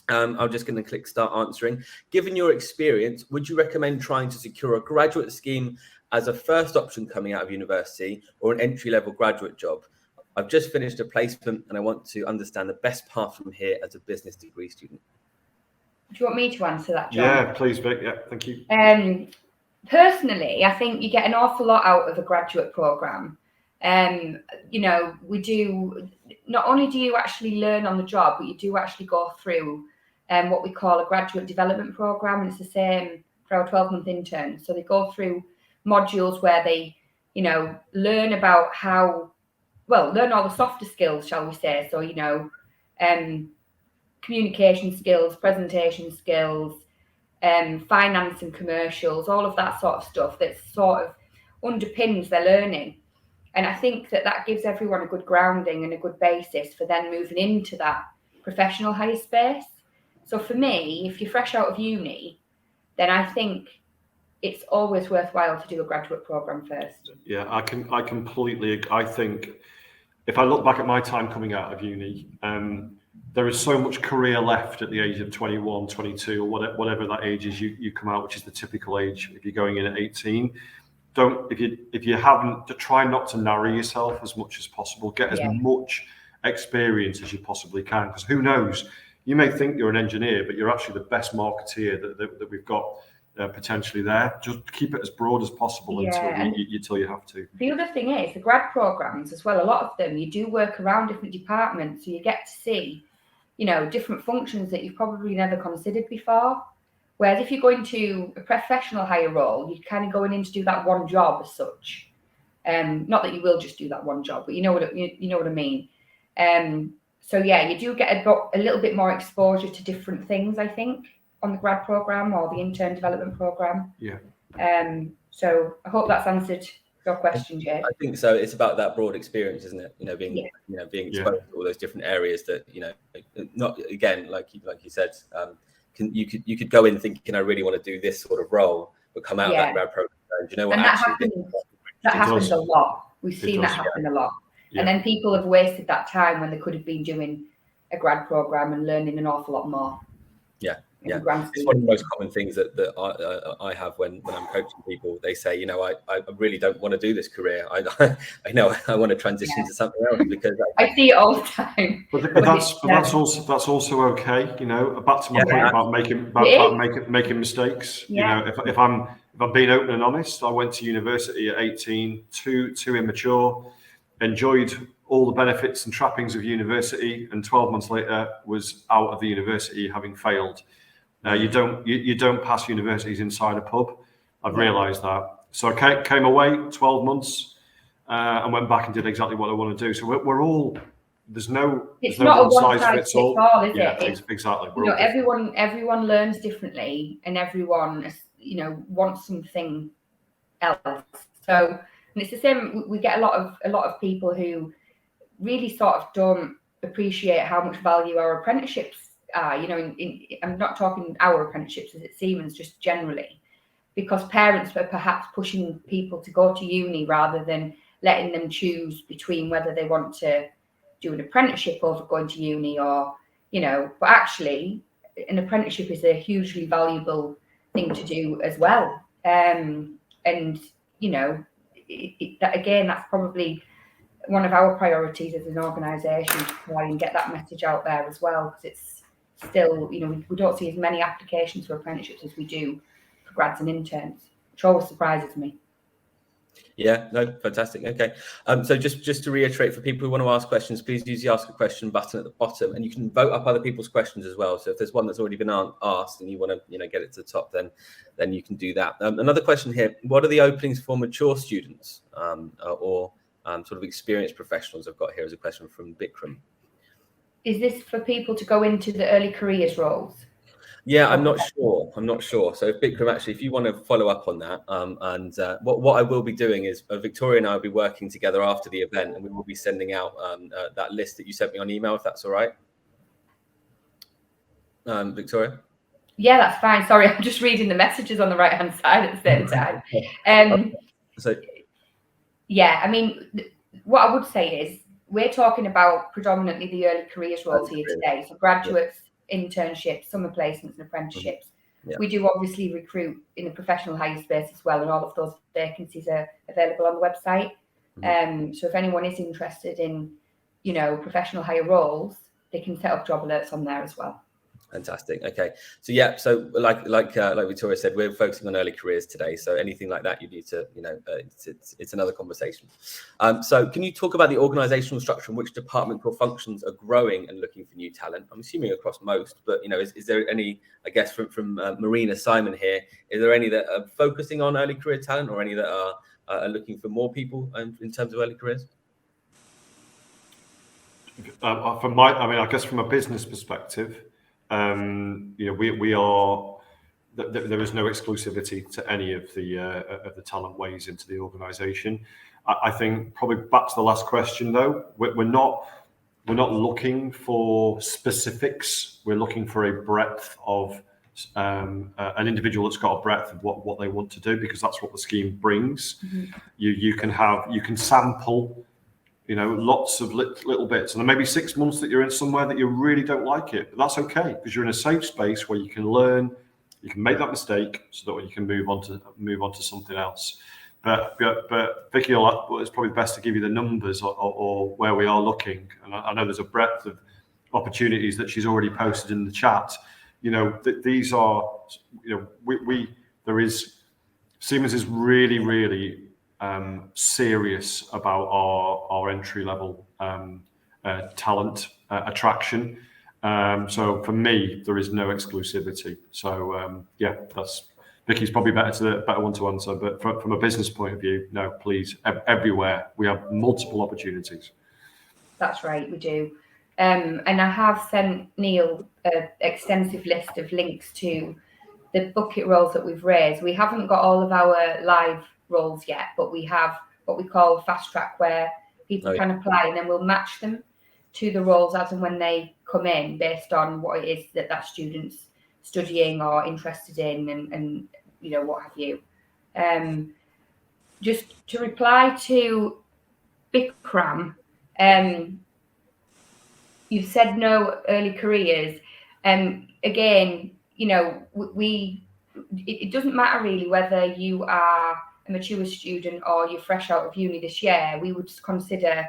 I'm just going to click start answering. Given your experience, would you recommend trying to secure a graduate scheme as a first option coming out of university or an entry-level graduate job? I've just finished a placement and I want to understand the best path from here as a business degree student. Do you want me to answer that, John? Yeah, please, Vic. Yeah, thank you. Personally, I think you get an awful lot out of a graduate program. You know, we do, not only do you actually learn on the job, but you do actually go through what we call a graduate development program, and it's the same for our 12-month interns. So they go through modules where they, you know, learn about learn all the softer skills, shall we say. So, you know, communication skills, presentation skills, finance and commercials, all of that sort of stuff that sort of underpins their learning. And I think that gives everyone a good grounding and a good basis for then moving into that professional higher space. So for me, if you're fresh out of uni, then I think it's always worthwhile to do a graduate program first. Yeah, I completely. I think if I look back at my time coming out of uni, there is so much career left at the age of 21, 22, or whatever that age is you come out, which is the typical age if you're going in at 18. If you haven't, to try not to narrow yourself as much as possible. Get as much experience as you possibly can, because who knows? You may think you're an engineer, but you're actually the best marketeer that we've got potentially there. Just keep it as broad as possible until you have to. The other thing is the grad programs as well. A lot of them you do work around different departments, so you get to see, you know, different functions that you've probably never considered before. Whereas if you're going to a professional higher role, you're kind of going in to do that one job as such. Not that you will just do that one job, but you know what I mean. So yeah, you do get a little bit more exposure to different things, I think, on the grad program or the intern development program. Yeah. So I hope that's answered your question, Jade. I think so. It's about that broad experience, isn't it? Being being exposed to all those different areas that not again like you said. You could go in thinking I really want to do this sort of role, but come out of that grad program. And you know what? And Actually, that happens a lot. We've seen that happen a lot. Yeah. And then people have wasted that time when they could have been doing a grad program and learning an awful lot more. Yeah, it's one of the most common things that I have when I'm coaching people. They say, I really don't want to do this career. I know I want to transition to something else because I see it all the time. But that's also okay. Back to my point about making mistakes. Yeah. If I'm being open and honest, I went to university at 18, too immature, enjoyed all the benefits and trappings of university, and 12 months later was out of the university having failed. You don't pass universities inside a pub. I've realised that. So I came away 12 months and went back and did exactly what I want to do. So we're all there's no not one size fits all, is it? Exactly. Everyone learns differently, and everyone wants something else. So, and it's the same. We get a lot of people who really sort of don't appreciate how much value our apprenticeships are. I'm not talking our apprenticeships as at Siemens, just generally, because parents were perhaps pushing people to go to uni rather than letting them choose between whether they want to do an apprenticeship over going to uni or, but actually an apprenticeship is a hugely valuable thing to do as well. And, that again, that's probably one of our priorities as an organisation, to try and get that message out there as well, because it's still, we don't see as many applications for apprenticeships as we do for grads and interns, which always surprises me. Yeah, no, fantastic. Okay. So just to reiterate, for people who want to ask questions, please use the ask a question button at the bottom, and you can vote up other people's questions as well. So if there's one that's already been asked and you want to get it to the top, then you can do that. Another question here: what are the openings for mature students or sort of experienced professionals? I've got here as a question from Bikram. Is this for people to go into the early careers roles? Yeah, I'm not sure. So Bikram, actually, if you want to follow up on that, and what I will be doing is Victoria and I will be working together after the event, and we will be sending out that list that you sent me on email, if that's all right. Victoria? Yeah, that's fine. Sorry, I'm just reading the messages on the right-hand side at the same time. Yeah, I mean, what I would say is we're talking about predominantly the early careers roles here today. So graduates, internships, summer placements and apprenticeships. Yeah. We do obviously recruit in the professional hire space as well, and all of those vacancies are available on the website. So if anyone is interested in, professional hire roles, they can set up job alerts on there as well. Fantastic. Okay. So yeah. So like Victoria said, we're focusing on early careers today. So anything like that, you need to, it's another conversation. So can you talk about the organizational structure and which departments or functions are growing and looking for new talent? I'm assuming across most, but is there any, I guess from Marina Simon here, is there any that are focusing on early career talent or any that are looking for more people in terms of early careers? I guess from a business perspective, we are. There is no exclusivity to any of the talent ways into the organisation. I think probably back to the last question though, we're not looking for specifics. We're looking for a breadth of an individual that's got a breadth of what they want to do, because that's what the scheme brings. Mm-hmm. You can sample. Lots of little bits, and there may be 6 months that you're in somewhere that you really don't like it, but that's okay, because you're in a safe space where you can learn, you can make that mistake, so that you can move on to something else. But Vicky, it's probably best to give you the numbers or where we are looking. And I know there's a breadth of opportunities that she's already posted in the chat. These are, Siemens is really serious about our entry level talent attraction. So for me, there is no exclusivity. So that's Vicky's probably better one to answer. But from a business point of view, no, please, everywhere we have multiple opportunities. That's right, we do. And I have sent Neil an extensive list of links to the bucket roles that we've raised. We haven't got all of our live roles yet, but we have what we call fast track, where people can apply, and then we'll match them to the roles as and when they come in, based on what it is that student's studying or interested in, and you know, what have you. Just to reply to Bikram, you've said no early careers. Again, you know, it doesn't matter really whether you are a mature student or you're fresh out of uni this year. We would consider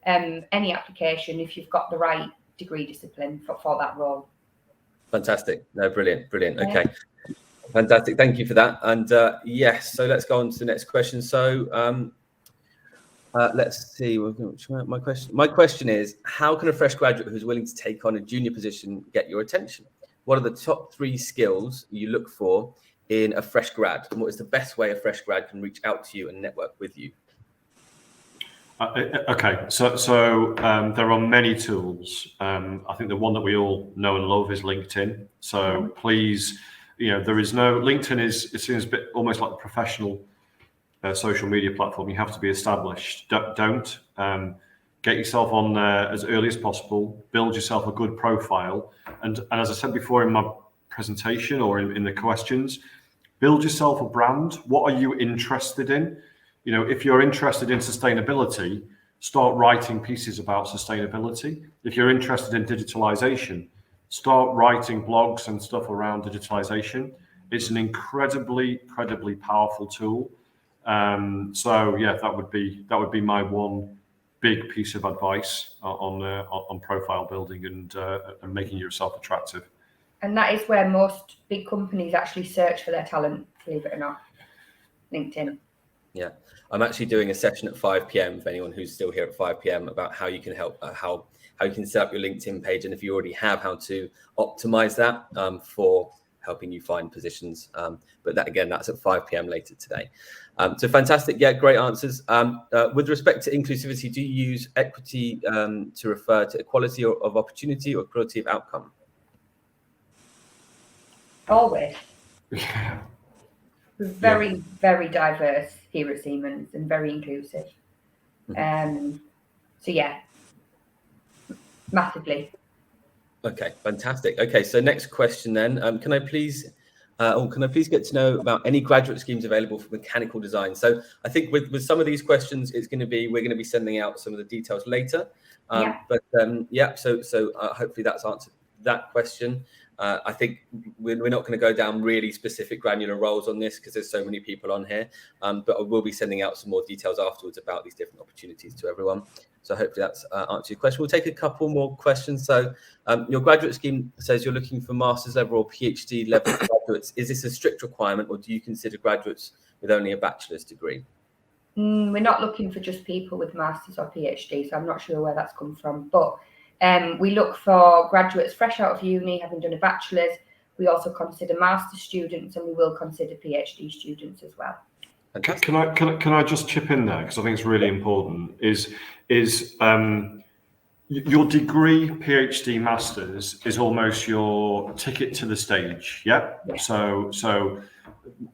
any application if you've got the right degree discipline for that role. Fantastic. No, brilliant. Okay. Fantastic. Thank you for that. And yes, so let's go on to the next question. So let's see. My question is, how can a fresh graduate who's willing to take on a junior position get your attention? What are the top 3 skills you look for in a fresh grad? And what is the best way a fresh grad can reach out to you and network with you? Okay, so there are many tools. I think the one that we all know and love is LinkedIn. So please, you know, LinkedIn it seems a bit almost like a professional social media platform. You have to be established. Don't get yourself on there as early as possible. Build yourself a good profile, and as I said before in my presentation or in the questions, build yourself a brand. What are you interested in? You know, if you're interested in sustainability, start writing pieces about sustainability. If you're interested in digitalization, start writing blogs and stuff around digitalization. It's an incredibly powerful tool. So yeah, that would be my one big piece of advice on profile building and making yourself attractive. And that is where most big companies actually search for their talent, believe it or not. LinkedIn. Yeah, I'm actually doing a session at 5 p.m. for anyone who's still here at 5 p.m. about how you can help, how you can set up your LinkedIn page, and if you already have, how to optimize that for helping you find positions. But that, again, that's at 5 p.m. later today. So fantastic. Yeah, great answers. With respect to inclusivity, do you use equity to refer to equality of opportunity or equality of outcome? Always. Yeah. We're very diverse here at Siemens and very inclusive. So yeah, massively. Okay, fantastic. Okay, so next question then. Can I please get to know about any graduate schemes available for mechanical design? So I think with some of these questions, we're going to be sending out some of the details later. So hopefully that's answered that question. I think we're not going to go down really specific granular roles on this because there's so many people on here, but I will be sending out some more details afterwards about these different opportunities to everyone. So hopefully that's answered your question. We'll take a couple more questions. So your graduate scheme says you're looking for master's level or PhD level graduates. Is this a strict requirement, or do you consider graduates with only a bachelor's degree? We're not looking for just people with masters or PhD, so I'm not sure where that's come from, but we look for graduates fresh out of uni, having done a bachelor's. We also consider master's students, and we will consider PhD students as well. Can I just chip in there, because I think it's really important, is your degree, PhD, masters is almost your ticket to the stage. Yeah. So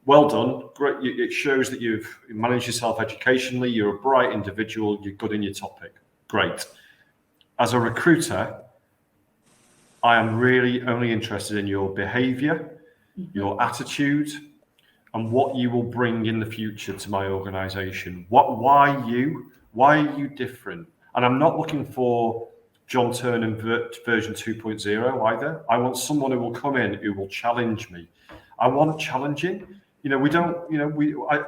well done. Great. It shows that you've managed yourself educationally. You're a bright individual. You're good in your topic. Great. As a recruiter, I am really only interested in your behavior, your attitude, and what you will bring in the future to my organization. Why are you different? And I'm not looking for John Turner version 2.0 either. I want someone who will come in who will challenge me. I want challenging. You know,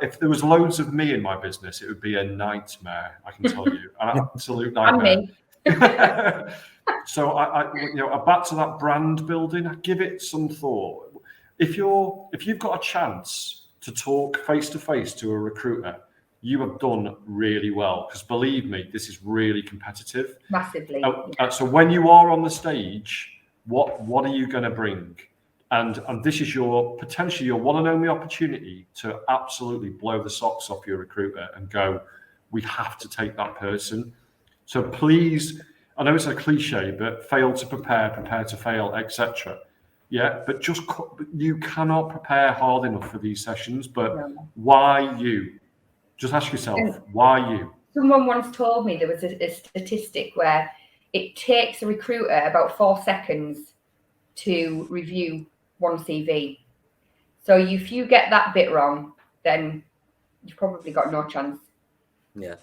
if there was loads of me in my business, it would be a nightmare, I can tell you, an absolute nightmare. So back to that brand building, give it some thought. If you've got a chance to talk face to face to a recruiter, you have done really well, because believe me, this is really competitive. Massively. So when you are on the stage, what are you going to bring? And this is potentially your one and only opportunity to absolutely blow the socks off your recruiter and go, we have to take that person. So please, I know it's a cliche, but fail to prepare, prepare to fail, etc. Yeah, but you cannot prepare hard enough for these sessions. But why you? Just ask yourself, why you? Someone once told me there was a statistic where it takes a recruiter about 4 seconds to review one CV. So if you get that bit wrong, then you've probably got no chance. Yeah.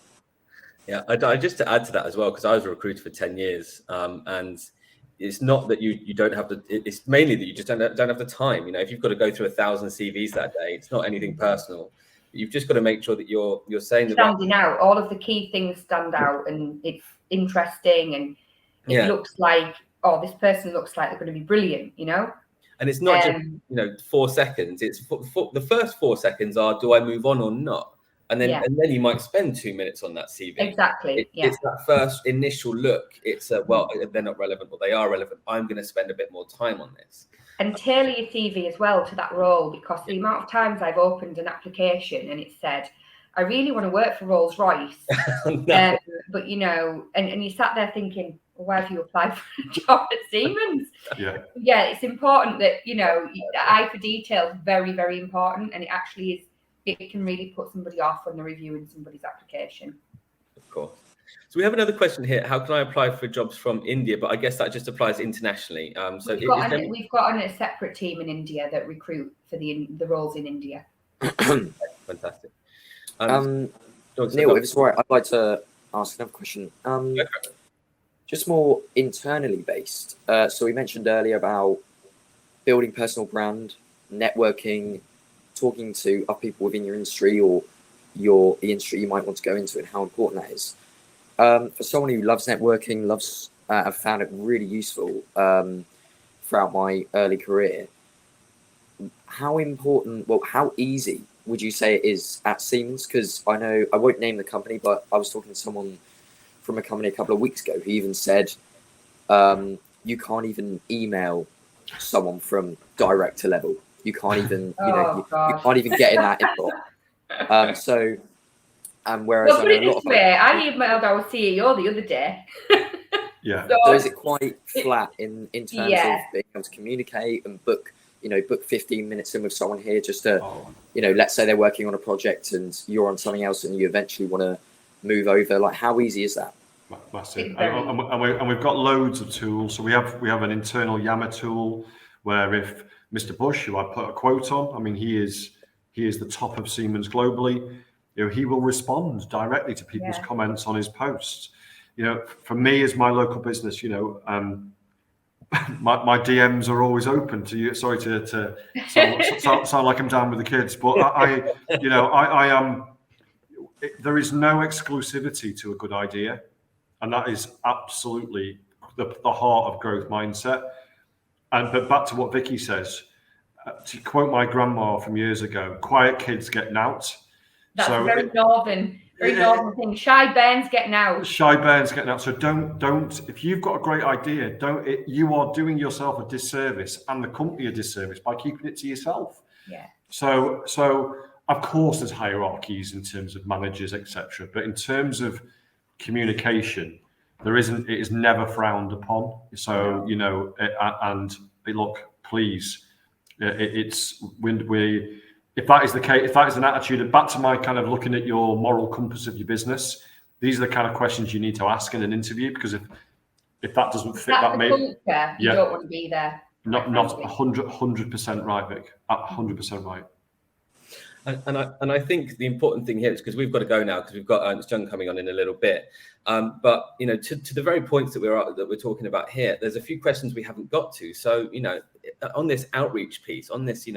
I just to add to that as well, because I was a recruiter for 10 years, and it's not that you don't have the. It's mainly that you just don't have the time. You know, if you've got to go through 1,000 CVs that day, it's not anything personal. You've just got to make sure that you're saying standing out. All of the key things stand out, and it's interesting, and it looks like, oh, this person looks like they're going to be brilliant. You know. And it's not just 4 seconds. It's the first 4 seconds are, do I move on or not? And then you might spend 2 minutes on that CV. Exactly. It's that first initial look. It's well, they're not relevant, or they are relevant. I'm going to spend a bit more time on this. And tailor your CV as well to that role, because the amount of times I've opened an application and it said, I really want to work for Rolls-Royce. No. But, you know, and you sat there thinking, well, why have you applied for a job at Siemens? Yeah, it's important that, you know, the eye for detail is very, very important. And it actually is, it can really put somebody off when they're reviewing somebody's application. Of course. So we have another question here. How can I apply for jobs from India? But I guess that just applies internationally. So we've got a separate team in India that recruit for the roles in India. Fantastic. Neil, if it's all right, I'd like to ask another question. Just more internally based. So we mentioned earlier about building personal brand, networking, talking to other people within your industry or the industry you might want to go into, and how important that is. For someone who loves networking, I've found it really useful throughout my early career. How easy would you say it is at Siemens? Because I know, I won't name the company, but I was talking to someone from a company a couple of weeks ago who even said you can't even email someone from director level. You can't even, you can't even get in that inbox. Whereas well, put it this way, I emailed our CEO the other day. So is it quite flat in terms of being able to communicate and book 15 minutes in with someone here just to, let's say they're working on a project and you're on something else and you eventually want to move over. Like, how easy is that? Massive. And we've got loads of tools. So we have an internal Yammer tool where if Mr. Bush, who I put a quote on, I mean, he is the top of Siemens globally. He will respond directly to people's comments on his posts. For me as my local business, my DMs are always open to you. Sorry to sound like I'm down with the kids, but I am. There is no exclusivity to a good idea, and that is absolutely the heart of growth mindset. But back to what Vicky says, to quote my grandma from years ago, "Quiet kids get knout." That's a very northern thing. Shy bairns getting out. So don't. If you've got a great idea, you are doing yourself a disservice and the company a disservice by keeping it to yourself. Yeah. So of course there's hierarchies in terms of managers, etc. But in terms of communication, there isn't. It is never frowned upon. So and look, please, If that is the case, if that is an attitude, back to my kind of looking at your moral compass of your business, these are the kind of questions you need to ask in an interview, because if that doesn't fit that culture, you don't want to be there. Not 100% right, Vic. 100% right. And I think the important thing here is, because we've got to go now, because we've got Ernst Young coming on in a little bit. But to the very points that we're talking about here, there's a few questions we haven't got to. So on this outreach piece, on this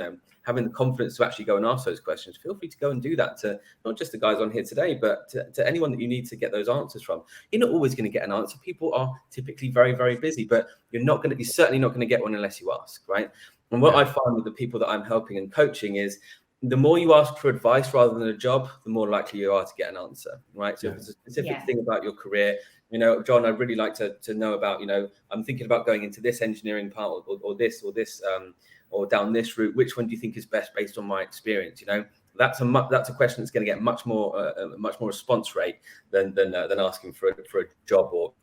having the confidence to actually go and ask those questions, feel free to go and do that to not just the guys on here today, but to anyone that you need to get those answers from. You're not always going to get an answer. People are typically very, very busy, but you're certainly not going to get one unless you ask, right? And what I find with the people that I'm helping and coaching is, the more you ask for advice rather than a job, the more likely you are to get an answer, right? So if it's a specific thing about your career, John, I'd really like to know about, I'm thinking about going into this engineering part or this, or down this route. Which one do you think is best based on my experience? that's a question that's going to get much more response rate than asking for a job, or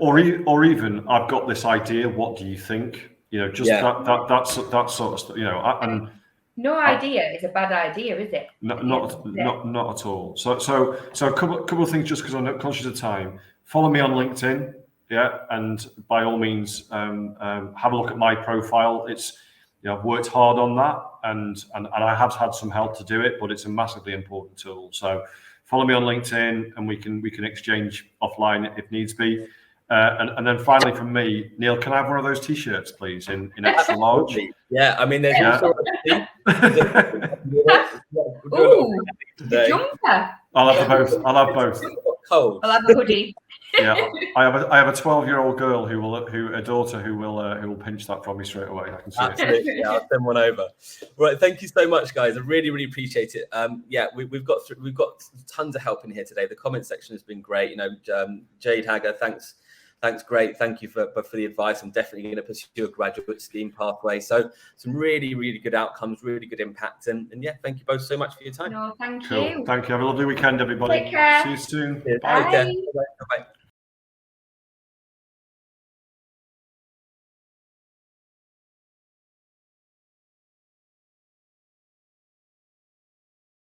or even I've got this idea. What do you think? Just that sort of stuff. And no idea is a bad idea, is it? Not at all. So a couple of things, just because I'm not conscious of time. Follow me on LinkedIn, and by all means, have a look at my profile. It's I've worked hard on that, and I have had some help to do it, but it's a massively important tool. So follow me on LinkedIn, and we can exchange offline if needs be. And then finally from me, Neil, can I have one of those T-shirts, please, in extra large? Yeah, I mean, there's also ooh, the jumper. I'll have both. Cold. I'll have a hoodie. Yeah, I have a 12-year-old girl a daughter who will pinch that from me straight away. I can see Absolutely. it. Yeah, I'll send one over. Right, thank you so much, guys. I really, really appreciate it. We've got tons of help in here today. The comment section has been great. Jade Hagger, thanks, great. Thank you for the advice. I'm definitely going to pursue a graduate scheme pathway. So some really, really good outcomes, really good impact, and thank you both so much for your time. No, thank Cool. you. Thank you. Have a lovely weekend, everybody. Take care. See you soon. Bye. Bye.